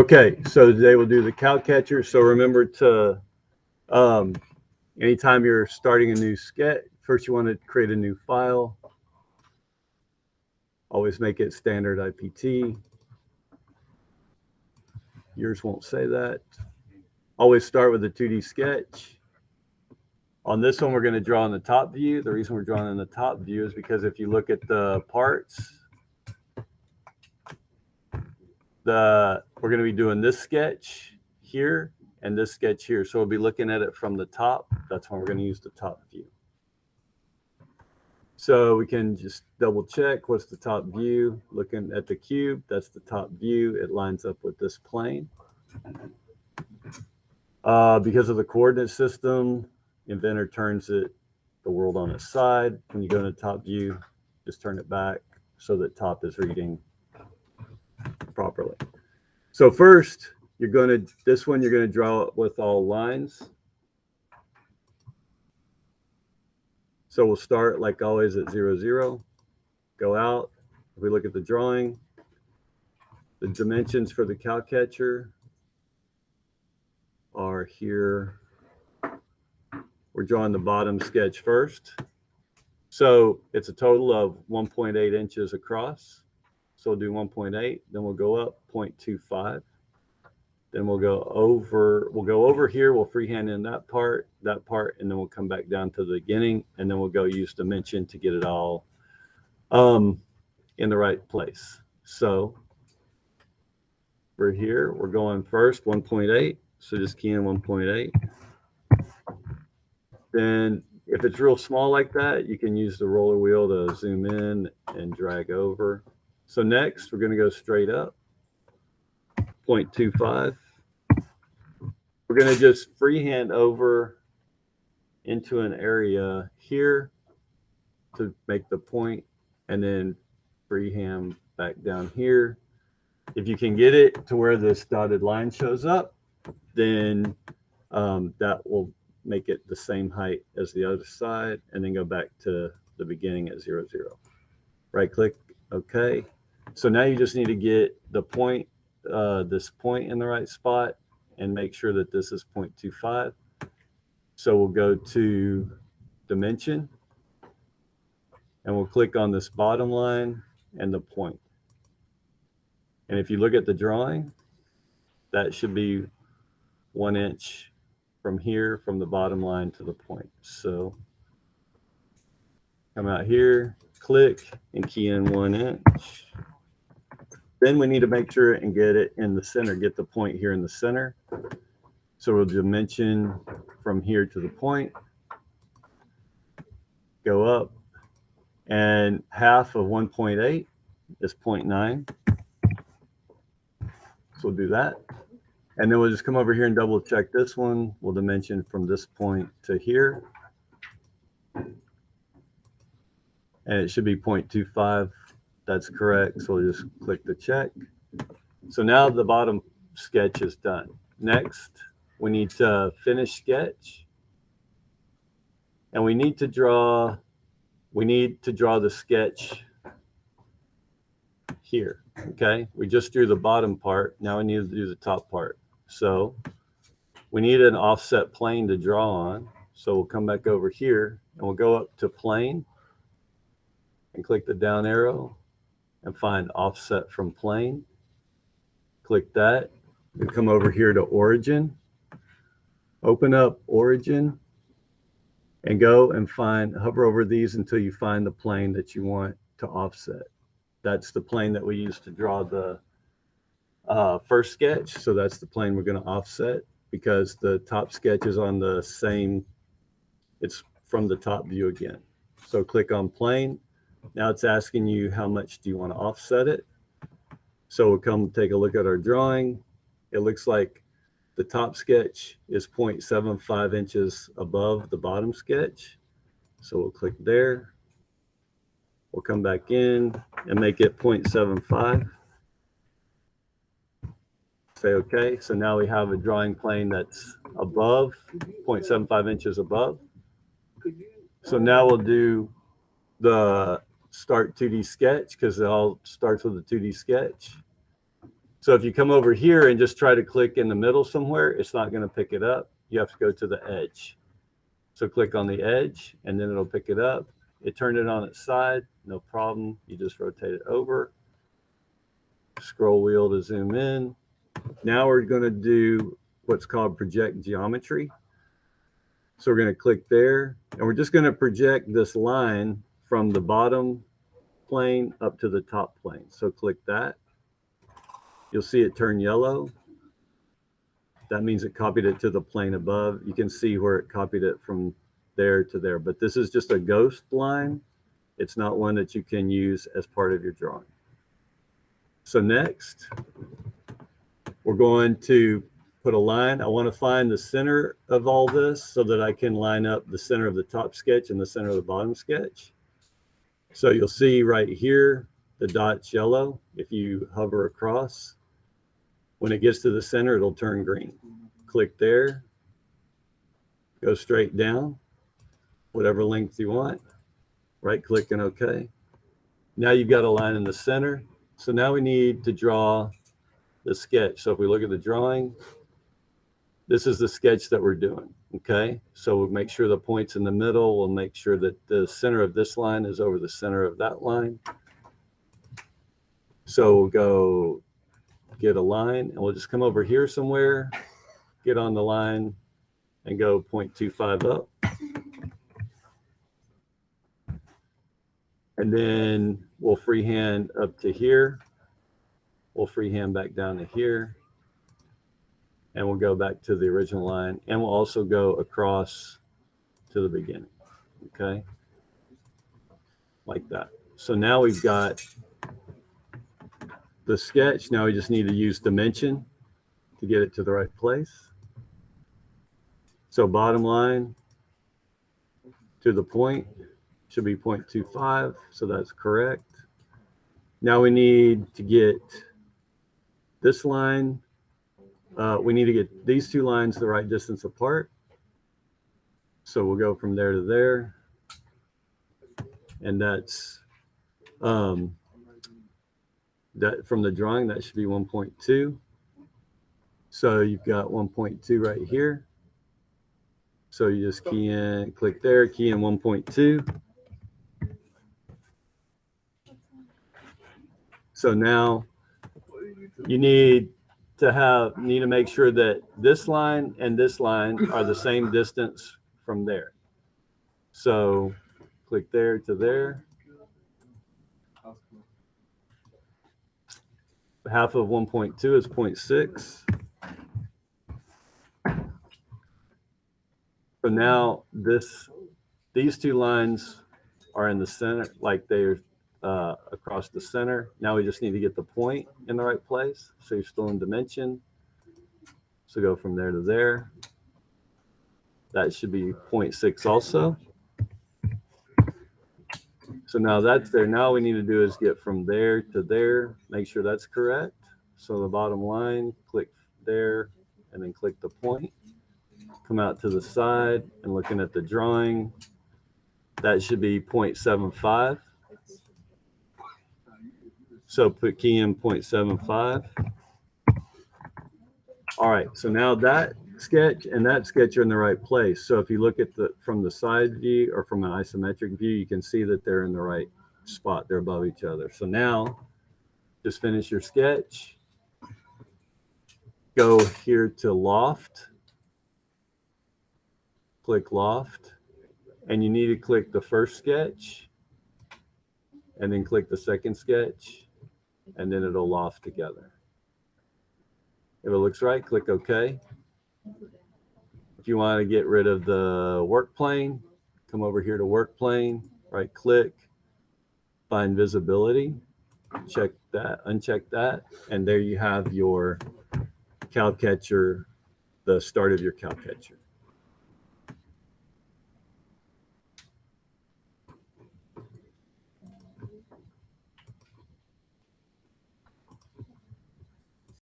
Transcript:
Okay, so today we'll do the cow catcher. So remember to, um, anytime you're starting a new sketch, first you want to create a new file. Always make it standard IPT. Yours won't say that. Always start with a 2D sketch. On this one, we're going to draw in the top view. The reason we're drawing in the top view is because if you look at the parts, we're going to be doing this sketch here and this sketch here. So we'll be looking at it from the top. That's when we're going to use the top view. So we can just double check what's the top view. Looking at the cube, that's the top view. It lines up with this plane. Because of the coordinate system, Inventor turns the world on its side. When you go into top view, just turn it back so that top is reading properly. So first, you're going to draw it with all lines. So we'll start like always at 0, 0, go out. If we look at the drawing, the dimensions for the cow catcher are here. We're drawing the bottom sketch first. So it's a total of 1.8 inches across. So we'll do 1.8, then we'll go up 0.25. Then we'll go over here, we'll freehand in that part, and then we'll come back down to the beginning, and then we'll go use dimension to get it all in the right place. So we're here, we're going first 1.8, so just key in 1.8. Then if it's real small like that, you can use the roller wheel to zoom in and drag over. So next, we're going to go straight up, 0.25. We're going to just freehand over into an area here to make the point, and then freehand back down here. If you can get it to where this dotted line shows up, then that will make it the same height as the other side, and then go back to the beginning at 0, 0. Right click, okay. So now you just need to get the point, this point in the right spot, and make sure that this is 0.25. So we'll go to dimension, and we'll click on this bottom line and the point. And if you look at the drawing, that should be 1 inch from here, from the bottom line to the point. So come out here, click, and key in 1 inch. Then we need to make sure and get it in the center, get the point here in the center. So we'll dimension from here to the point, go up, and half of 1.8 is 0.9. So we'll do that. And then we'll just come over here and double check this one. We'll dimension from this point to here. And it should be 0.25. That's correct. So we'll just click the check. So now the bottom sketch is done. Next, we need to finish sketch. And we need to draw the sketch here. Okay, we just drew the bottom part. Now we need to do the top part. So we need an offset plane to draw on. So we'll come back over here and we'll go up to plane and click the down arrow and find offset from plane. Click that. We come over here to origin. Open up origin and go and hover over these until you find the plane that you want to offset. That's the plane that we used to draw the first sketch. So that's the plane we're going to offset, because the top sketch is on the same, it's from the top view again. So click on plane. Now it's asking you how much do you want to offset it. So we'll come take a look at our drawing. It looks like the top sketch is 0.75 inches above the bottom sketch. So we'll click there. We'll come back in and make it 0.75. Say okay. So now we have a drawing plane that's above, 0.75 inches above. So now we'll do the start 2D sketch, because it all starts with a 2D sketch. So if you come over here and just try to click in the middle somewhere, it's not going to pick it up. You have to go to the edge. So click on the edge and then it'll pick it up. It turned it on its side, no problem. You just rotate it over. Scroll wheel to zoom in. Now we're going to do what's called project geometry. So we're going to click there and we're just going to project this line from the bottom plane up to the top plane. So click that. You'll see it turn yellow. That means it copied it to the plane above. You can see where it copied it from there to there, but this is just a ghost line. It's not one that you can use as part of your drawing. So next, we're going to put a line. I want to find the center of all this so that I can line up the center of the top sketch and the center of the bottom sketch. So you'll see right here, the dot's yellow. If you hover across, when it gets to the center, it'll turn green. Click there, go straight down, whatever length you want, right click and OK. Now you've got a line in the center. So now we need to draw the sketch. So if we look at the drawing, this is the sketch that we're doing, okay? So we'll make sure the point's in the middle. We'll make sure that the center of this line is over the center of that line. So we'll go get a line and we'll just come over here somewhere, get on the line and go 0.25 up. And then we'll freehand up to here. We'll freehand back down to here. And we'll go back to the original line. And we'll also go across to the beginning. Okay? Like that. So now we've got the sketch. Now we just need to use dimension to get it to the right place. So bottom line to the point should be 0.25. So that's correct. Now we need to get this line. We need to get these two lines the right distance apart. So we'll go from there to there. And that's that from the drawing, that should be 1.2. So you've got 1.2 right here. So you just key in, click there, key in 1.2. So now you need to make sure that this line and this line are the same distance from there. So click there to there. Half of 1.2 is 0.6. So now these two lines are in the center, like they're across the center. Now we just need to get the point in the right place. So you're still in dimension. So go from there to there. That should be 0.6 also. So now that's there. Now we need to do is get from there to there, make sure that's correct. So the bottom line, click there and then click the point. Come out to the side and looking at the drawing, that should be 0.75. So put key in 0.75. All right, so now that sketch and that sketch are in the right place. So if you look at from the side view or from an isometric view, you can see that they're in the right spot. They're above each other. So now just finish your sketch. Go here to loft. Click loft. And you need to click the first sketch and then click the second sketch and then it'll loft together. If it looks right, click OK. If you want to get rid of the work plane, come over here to work plane, right click, find visibility, check that, uncheck that, and there you have your cow catcher, the start of your cow catcher.